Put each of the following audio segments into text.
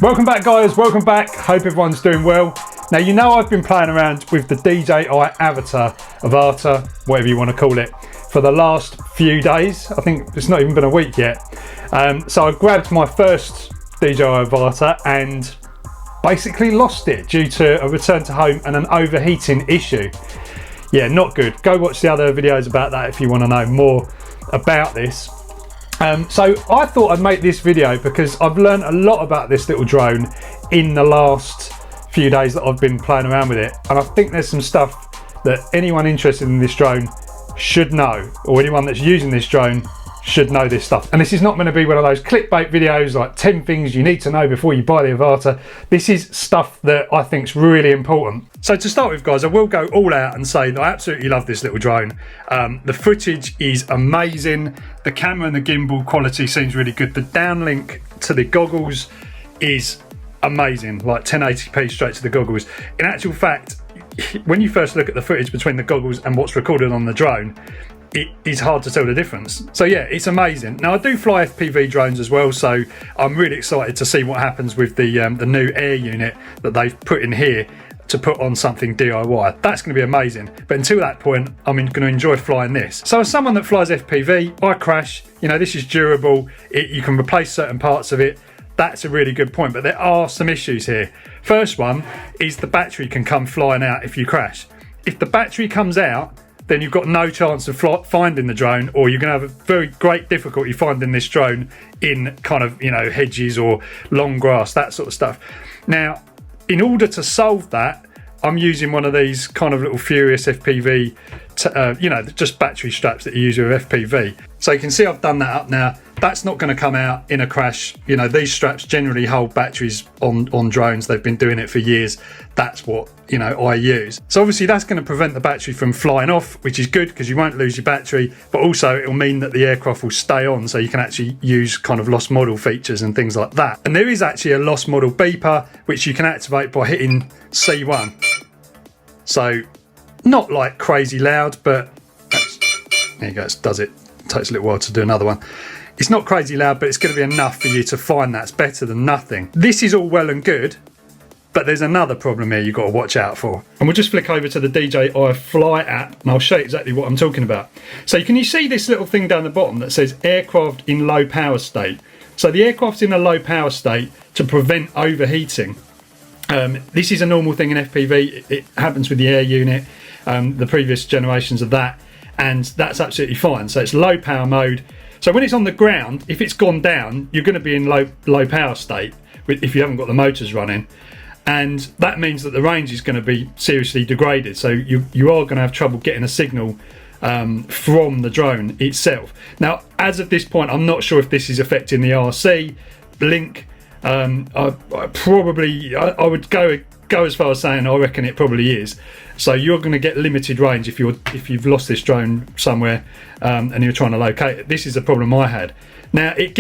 Welcome back guys, welcome back. Hope everyone's doing well. Now you know I've been playing around with the Dji Avata, whatever you want to call it, for the last few days. I think it's not even been a week yet. So I grabbed my first Dji Avata and basically lost it due to a return to home and an overheating issue. Yeah, not good. Go watch the other videos about that if you want to know more about this. So I thought I'd make this video because I've learned a lot about this little drone in the last few days that I've been playing around with it, and I think there's some stuff that anyone interested in this drone should know, or anyone that's using this drone should know this stuff. And this is not going to be one of those clickbait videos like 10 things you need to know before you buy the Avata. This is stuff that I think is really important. So to start with guys, I will go all out and say that I absolutely love this little drone. The footage is amazing. The camera and the gimbal quality seems really good. The downlink to the goggles is amazing, like 1080p straight to the goggles. In actual fact, when you first look at the footage between the goggles and what's recorded on the drone, it is hard to tell the difference. So yeah, it's amazing. Now I do fly FPV drones as well, so I'm really excited to see what happens with the new air unit that they've put in here to put on something DIY. That's going to be amazing. But until that point, I'm going to enjoy flying this. So as someone that flies FPV, I crash. You know, this is durable. You can replace certain parts of it. That's a really good point, but there are some issues here. First one is the battery can come flying out if you crash. If the battery comes out, then you've got no chance of finding the drone, or you're going to have a very great difficulty finding this drone in kind of, you know, hedges or long grass, that sort of stuff. Now, in order to solve that, I'm using one of these kind of little Furious FPV, you know, just battery straps that you use with FPV. So you can see I've done that up now. That's not going to come out in a crash. You know, these straps generally hold batteries on drones. They've been doing it for years. That's what, you know, I use. So obviously that's going to prevent the battery from flying off, which is good because you won't lose your battery, but also it'll mean that the aircraft will stay on, so you can actually use kind of lost model features and things like that. And there is actually a lost model beeper, which you can activate by hitting C1. So not like crazy loud, but there you go, it does it. Takes a little while to do another one. It's not crazy loud, but it's going to be enough for you to find that's better than nothing. This is all well and good, but there's another problem here you've got to watch out for. And we'll just flick over to the DJI Fly app and I'll show you exactly what I'm talking about. So can you see this little thing down the bottom that says aircraft in low power state? So the aircraft's in a low power state to prevent overheating. This is a normal thing in FPV. It happens with the air unit, the previous generations of that, and that's absolutely fine. So it's low power mode. So when it's on the ground, if it's gone down, you're going to be in low power state if you haven't got the motors running, and that means that the range is going to be seriously degraded. So you are going to have trouble getting a signal from the drone itself. Now, as of this point, I'm not sure if this is affecting the RC, blink. I would go as far as saying I reckon it probably is. So you're going to get limited range if you've lost this drone somewhere and you're trying to locate it. This is a problem I had. Now it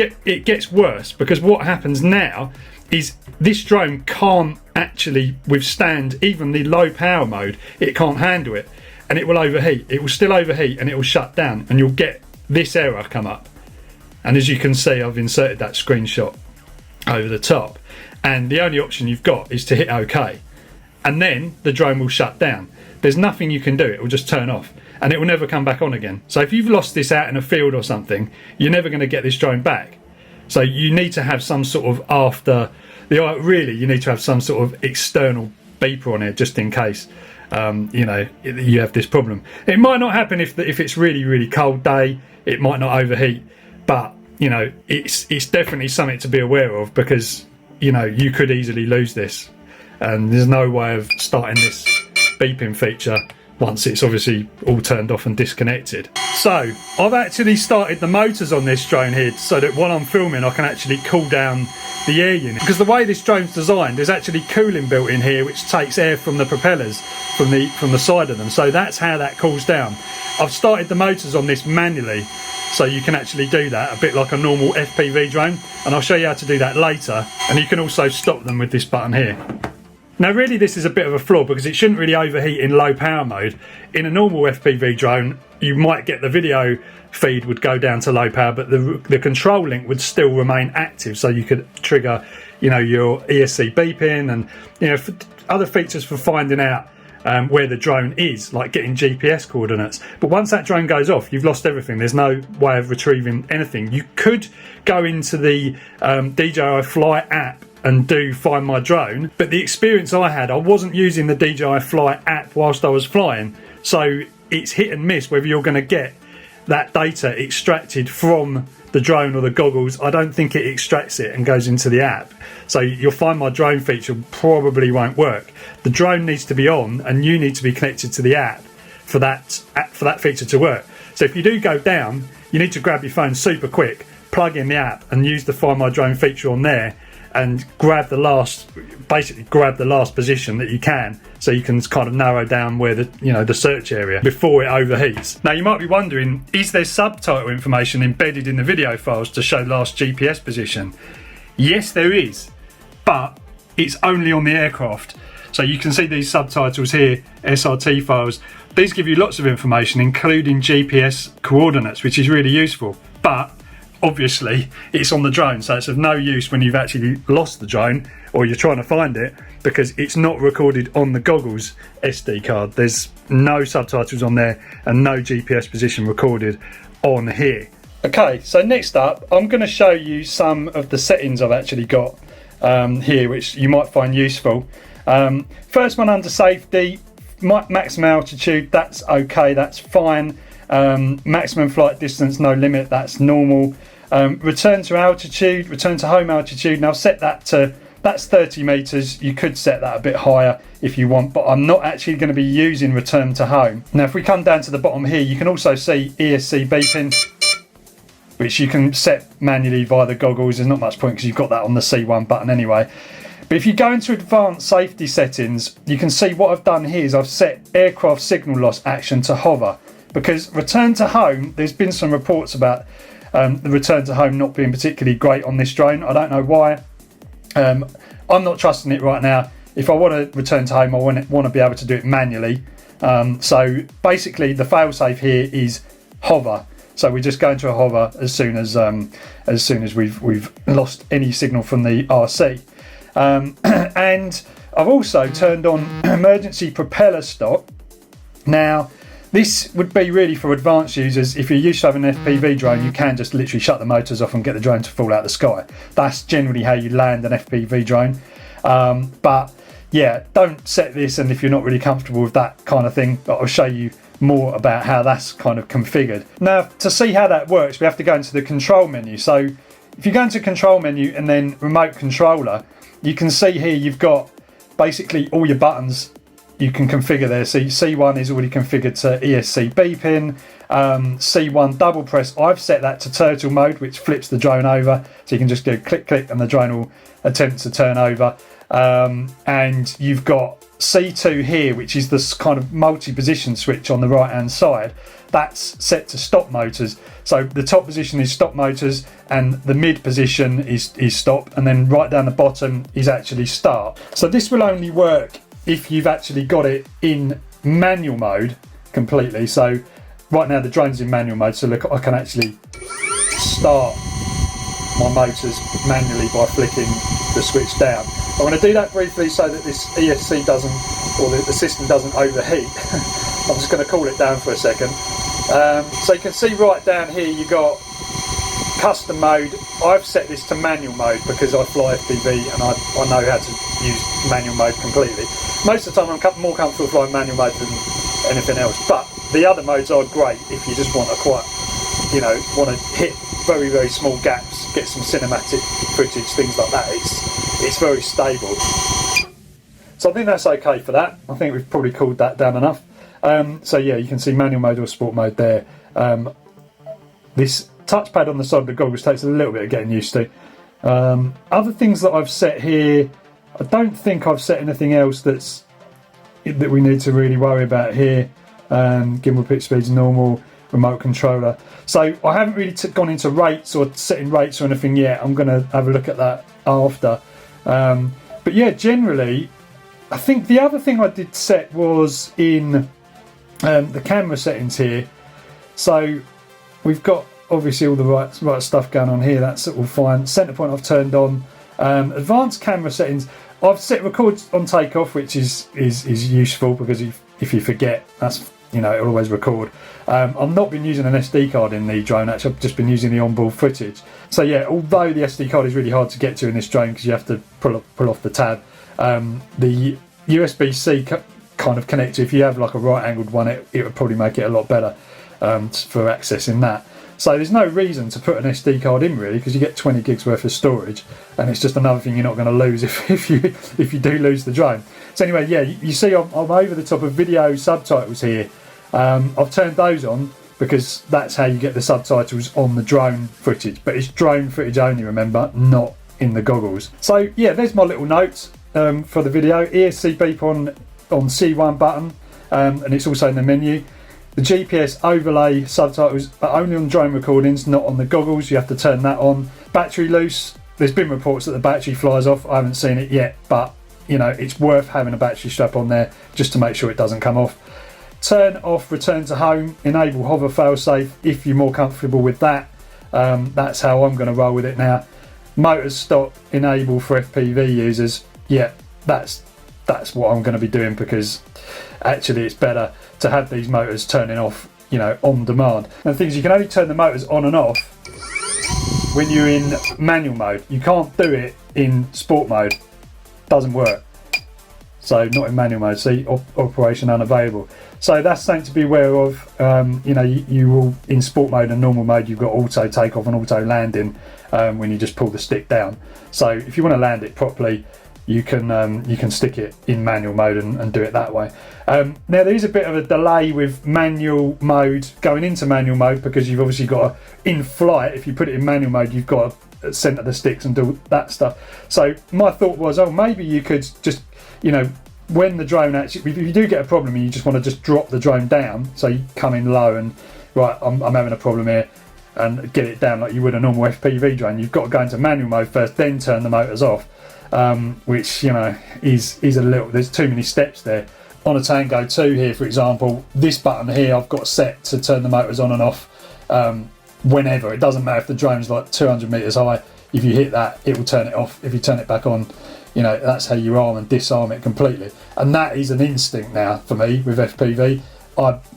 gets worse, because what happens now is this drone can't actually withstand even the low power mode. It can't handle it, and it will overheat. It will still overheat and it will shut down, and you'll get this error come up. And as you can see, I've inserted that screenshot over the top, and the only option you've got is to hit OK, and then the drone will shut down. There's nothing you can do. It will just turn off and it will never come back on again. So if you've lost this out in a field or something, you're never going to get this drone back. So you need to have some sort of you need to have some sort of external beeper on it, just in case you know, you have this problem. It might not happen if it's really cold day. It might not overheat, but you know, it's definitely something to be aware of, because you know, you could easily lose this, and there's no way of starting this beeping feature once it's obviously all turned off and disconnected. So I've actually started the motors on this drone here so that while I'm filming I can actually cool down the air unit, because the way this drone's designed, there's actually cooling built in here which takes air from the propellers from the side of them, so that's how that cools down. I've started the motors on this manually, so you can actually do that a bit like a normal FPV drone, and I'll show you how to do that later. And you can also stop them with this button here. Now really this is a bit of a flaw, because it shouldn't really overheat in low power mode. In a normal FPV drone you might get the video feed would go down to low power, but the control link would still remain active, so you could trigger you know, your ESC beeping and, you know, other features for finding out where the drone is, like getting GPS coordinates. But once that drone goes off, you've lost everything. There's no way of retrieving anything. You could go into the DJI Fly app and do Find My Drone, but the experience I had, I wasn't using the DJI Fly app whilst I was flying, so it's hit and miss whether you're going to get that data extracted from the drone or the goggles. I don't think it extracts it and goes into the app, so your Find My Drone feature probably won't work. The drone needs to be on and you need to be connected to the app for that feature to work. So if you do go down, you need to grab your phone super quick, plug in the app and use the Find My Drone feature on there and grab the last position that you can, so you can kind of narrow down where the search area before it overheats. Now you might be wondering, is there subtitle information embedded in the video files to show last GPS position? Yes, there is, but it's only on the aircraft. So you can see these subtitles here, SRT files. These give you lots of information, including GPS coordinates, which is really useful. But obviously it's on the drone, so it's of no use when you've actually lost the drone or you're trying to find it, because it's not recorded on the goggles SD card. There's no subtitles on there and no GPS position recorded on here. Okay, so next up I'm going to show you some of the settings I've actually got here, which you might find useful. First one under safety, maximum altitude, that's okay, that's fine. Maximum flight distance, no limit, that's normal. Return to altitude, return to home altitude, now set that to, that's 30 meters. You could set that a bit higher if you want, but I'm not actually going to be using return to home. Now if we come down to the bottom here, you can also see ESC beeping, which you can set manually via the goggles. There's not much point because you've got that on the C1 button anyway. But if you go into advanced safety settings, you can see what I've done here is I've set aircraft signal loss action to hover, because return to home, there's been some reports about the return to home not being particularly great on this drone. I don't know why. I'm not trusting it right now. If I want to return to home, I want to be able to do it manually. So basically the failsafe here is hover. So we just go into a hover as soon as we've lost any signal from the RC. And I've also turned on emergency propeller stop. Now this would be really for advanced users. If you're used to having an FPV drone, you can just literally shut the motors off and get the drone to fall out of the sky. That's generally how you land an FPV drone. But yeah, don't set this, and if you're not really comfortable with that kind of thing, but I'll show you more about how that's kind of configured. Now to see how that works, we have to go into the control menu. So if you go into control menu and then remote controller, you can see here you've got basically all your buttons you can configure there. So C1 is already configured to ESC beeping. C1 double press, I've set that to turtle mode, which flips the drone over, so you can just go click click and the drone will attempt to turn over. And you've got C2 here, which is this kind of multi-position switch on the right hand side. That's set to stop motors. So the top position is stop motors and the mid position is stop, and then right down the bottom is actually start. So this will only work if you've actually got it in manual mode completely. So right now the drone's in manual mode, so look, I can actually start my motors manually by flicking the switch down. I'm going to do that briefly so that this ESC doesn't, or the system doesn't overheat. I'm just going to cool it down for a second. So you can see right down here you've got custom mode. I've set this to manual mode because I fly FPV and I know how to use manual mode completely. Most of the time I'm more comfortable flying manual mode than anything else, but the other modes are great if you just want to hit very, very small gaps, get some cinematic footage, things like that. It's very stable. So I think that's okay for that. I think we've probably cooled that down enough. So yeah, you can see manual mode or sport mode there. This touchpad on the side of the goggles takes a little bit of getting used to. Other things that I've set here, I don't think I've set anything else that we need to really worry about here. Gimbal pitch speed's normal, remote controller. So I haven't really gone into rates or setting rates or anything yet. I'm going to have a look at that after. But yeah, generally, I think the other thing I did set was in the camera settings here. So we've got obviously all the right stuff going on here. That's all fine. Center point I've turned on. Advanced camera settings. I've set records on takeoff, which is useful because if you forget, that's, you know, it'll always record. I've not been using an SD card in the drone, actually. I've just been using the onboard footage. So yeah, although the SD card is really hard to get to in this drone because you have to pull off the tab, the USB-C kind of connector, if you have like a right-angled one, it would probably make it a lot better for accessing that. So there's no reason to put an SD card in really, because you get 20 gigs worth of storage, and it's just another thing you're not going to lose if you do lose the drone. So anyway, yeah, you see I'm over the top of video subtitles here. I've turned those on because that's how you get the subtitles on the drone footage, but it's drone footage only, remember, not in the goggles. So yeah, there's my little notes for the video. ESC beep on C1 button, and it's also in the menu. The GPS overlay subtitles are only on drone recordings, not on the goggles. You have to turn that on. Battery loose. There's been reports that the battery flies off. I haven't seen it yet, but you know, it's worth having a battery strap on there just to make sure it doesn't come off. Turn off return to home. Enable hover failsafe if you're more comfortable with that. That's how I'm going to roll with it now. Motors stop enable for FPV users. Yeah, that's what I'm going to be doing, because actually it's better to have these motors turning off, you know, on demand. And the thing is, you can only turn the motors on and off when you're in manual mode. You can't do it in sport mode. Doesn't work. So not in manual mode. See, operation unavailable. So that's something to be aware of. You know, you will, in sport mode and normal mode, you've got auto takeoff and auto landing when you just pull the stick down. So if you want to land it properly, you can stick it in manual mode and do it that way. Now there is a bit of a delay with manual mode going into manual mode, because you've obviously got to, in flight, if you put it in manual mode, you've got to center the sticks and do that stuff. So my thought was, oh, maybe you could just, you know, when the drone actually, if you do get a problem and you just want to just drop the drone down, so you come in low and, right, I'm having a problem here, and get it down like you would a normal FPV drone, you've got to go into manual mode first, then turn the motors off. Which, you know, is a little, there's too many steps there. On a Tango 2 here, for example, this button here I've got set to turn the motors on and off whenever. It doesn't matter if the drone's like 200 meters high. If you hit that, it will turn it off. If you turn it back on, you know, that's how you arm and disarm it completely. And that is an instinct now for me with FPV.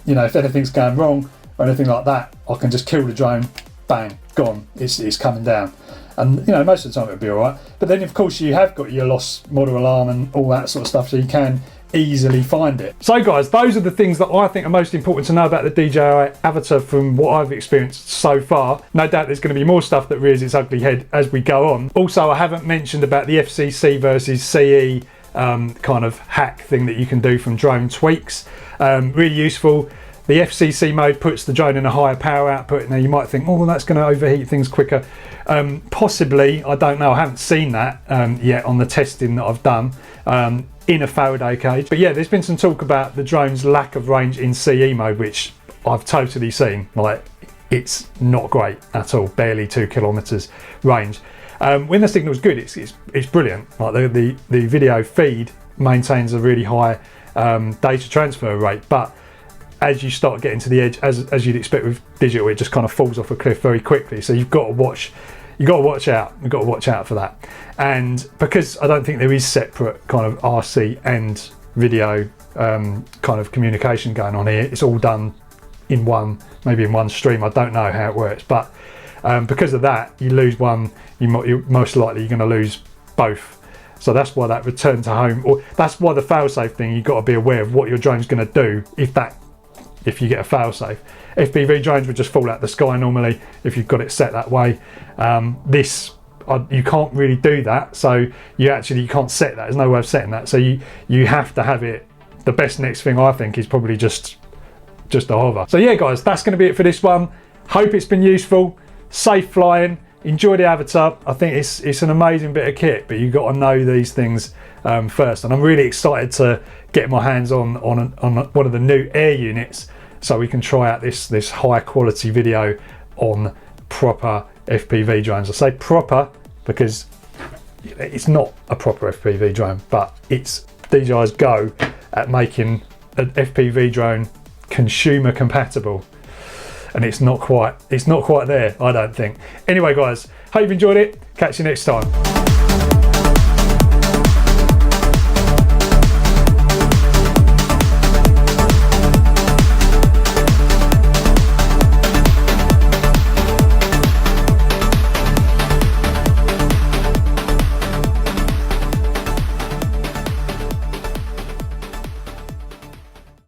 You know, if anything's going wrong or anything like that, I can just kill the drone, bang, gone. It's coming down. And you know, most of the time it'll be all right. But then of course you have got your lost model alarm and all that sort of stuff, so you can easily find it. So guys, those are the things that I think are most important to know about the Dji Avata from what I've experienced so far. No doubt there's going to be more stuff that rears its ugly head as we go on. Also, I haven't mentioned about the FCC versus CE kind of hack thing that you can do from drone tweaks. Really useful. The FCC mode puts the drone in a higher power output. Now you might think, oh, well, that's going to overheat things quicker. Possibly, I don't know. I haven't seen that yet on the testing that I've done in a Faraday cage. But yeah, there's been some talk about the drone's lack of range in CE mode, which I've totally seen. Like, it's not great at all. Barely 2 kilometers range. When the signal's good, it's brilliant. Like the video feed maintains a really high data transfer rate, but as you start getting to the edge, as you'd expect with digital, it just kind of falls off a cliff very quickly. So you've got to watch out. You've got to watch out for that. And because I don't think there is separate kind of RC and video kind of communication going on here, it's all done in one, maybe in one stream. I don't know how it works, but because of that, you lose one, you're most likely you're going to lose both. So that's why that return to home, or that's why the failsafe thing, you've got to be aware of what your drone's going to do if you get a failsafe. FPV drones would just fall out the sky normally if you've got it set that way. You can't really do that, so you can't set that. There's no way of setting that, so you have to have it. The best next thing I think is probably just a hover. So yeah guys, that's going to be it for this one. Hope it's been useful. Safe flying. Enjoy the Avata. I think it's an amazing bit of kit, but you've got to know these things first. And I'm really excited to get my hands on one of the new air units, so we can try out this high quality video on proper FPV drones. I say proper because it's not a proper FPV drone, but it's DJI's go at making an FPV drone consumer compatible. And it's not quite there, I don't think. Anyway guys, hope you've enjoyed it. Catch you next time.